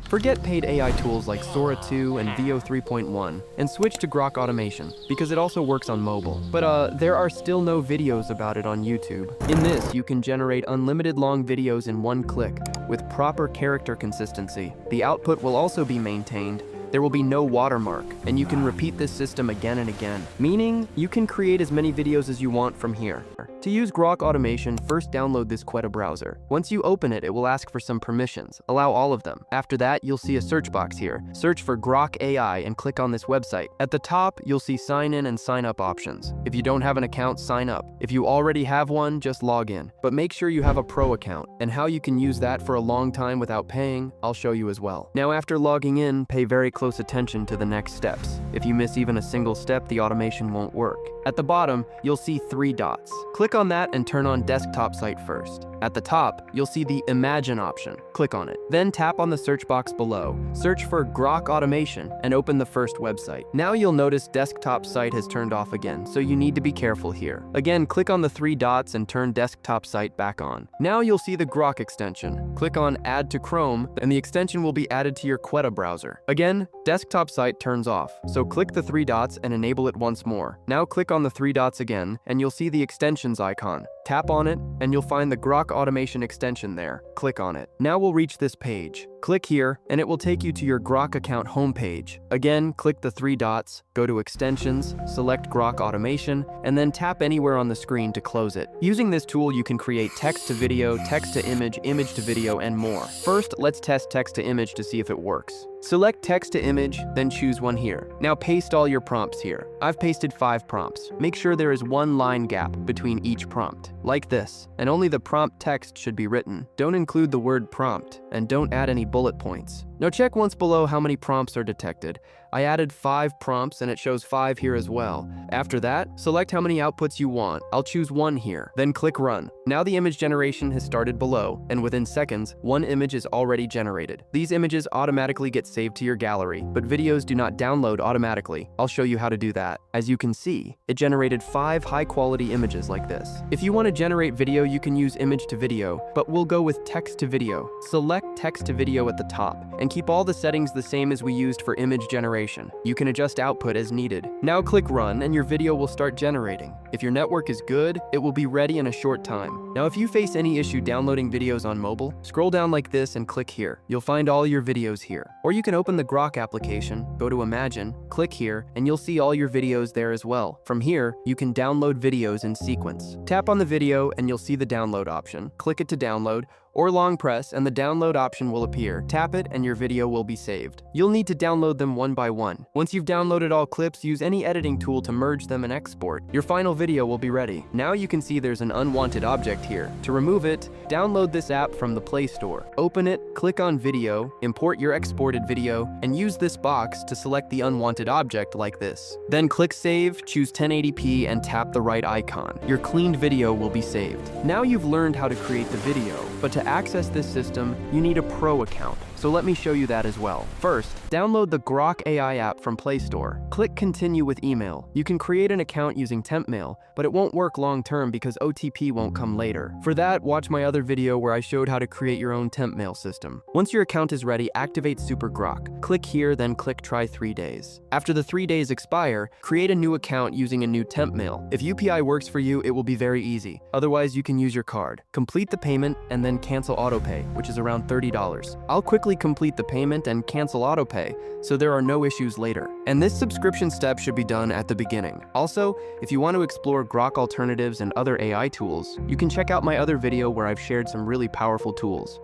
Forget paid AI tools like Sora 2 and VO 3.1 and switch to Grok Automation because it also works on mobile. But there are still no videos about it on YouTube. In this, you can generate unlimited long videos in one click with proper character consistency. The output will also be maintained. There will be no watermark, and you can repeat this system again and again, meaning you can create as many videos as you want from here. To use Grok Automation, first download this Quetta browser. Once you open it, it will ask for some permissions. Allow all of them. After that, you'll see a search box here. Search for Grok AI and click on this website. At the top, you'll see sign in and sign up options. If you don't have an account, sign up. If you already have one, just log in. But make sure you have a pro account, and how you can use that for a long time without paying, I'll show you as well. Now, after logging in, pay very close attention to the next steps. If you miss even a single step, the automation won't work. At the bottom, you'll see 3 dots. Click on that and turn on desktop site first. At the top, you'll see the Imagine option. Click on it. Then tap on the search box below. Search for Grok Automation and open the first website. Now you'll notice desktop site has turned off again, so you need to be careful here. Again, click on the 3 dots and turn desktop site back on. Now you'll see the Grok extension. Click on Add to Chrome, and the extension will be added to your Quetta browser. Again, desktop site turns off, so click the 3 dots and enable it once more. Now click on the 3 dots again, and you'll see the extensions icon. Tap on it, and you'll find the Grok Automation extension there. Click on it. Now we'll reach this page. Click here, and it will take you to your Grok account homepage. Again, click the 3 dots, go to Extensions, select Grok Automation, and then tap anywhere on the screen to close it. Using this tool, you can create text to video, text to image, image to video, and more. First, let's test text to image to see if it works. Select text to image, then choose one here. Now paste all your prompts here. I've pasted 5 prompts. Make sure there is 1 line gap between each prompt, like this, and only the prompt text should be written. Don't include the word prompt, and don't add any bullet points. Now check once below how many prompts are detected. I added 5 prompts and it shows 5 here as well. After that, select how many outputs you want. I'll choose 1 here, then click Run. Now the image generation has started below, and within seconds, 1 image is already generated. These images automatically get saved to your gallery, but videos do not download automatically. I'll show you how to do that. As you can see, it generated 5 high-quality images like this. If you want to generate video, you can use image to video, but we'll go with text to video. Select text to video at the top, and keep all the settings the same as we used for image generation. You can adjust output as needed. Now click Run, and your video will start generating. If your network is good, it will be ready in a short time. Now if you face any issue downloading videos on mobile, scroll down like this and click here. You'll find all your videos here. Or you can open the Grok application, go to Imagine, click here, and you'll see all your videos there as well. From here, you can download videos in sequence. Tap on the video and you'll see the download option. Click it to download, or long press and the download option will appear. Tap it and your video will be saved. You'll need to download them one by one. Once you've downloaded all clips, use any editing tool to merge them and export. Your final video will be ready. Now you can see there's an unwanted object here. To remove it, download this app from the Play Store. Open it, click on Video, import your exported video, and use this box to select the unwanted object like this. Then click Save, choose 1080p, and tap the right icon. Your cleaned video will be saved. Now you've learned how to create the video, but to access this system, you need a pro account. So let me show you that as well. First, download the Grok AI app from Play Store. Click Continue with email. You can create an account using temp mail, but it won't work long term because OTP won't come later. For that, watch my other video where I showed how to create your own temp mail system. Once your account is ready, activate Super Grok. Click here, then click Try 3 days. After the 3 days expire, create a new account using a new temp mail. If UPI works for you, it will be very easy. Otherwise, you can use your card. Complete the payment and then cancel autopay, which is around $30. I'll quickly complete the payment and cancel autopay, so there are no issues later. And this subscription step should be done at the beginning. Also, if you want to explore Grok alternatives and other AI tools, you can check out my other video where I've shared some really powerful tools.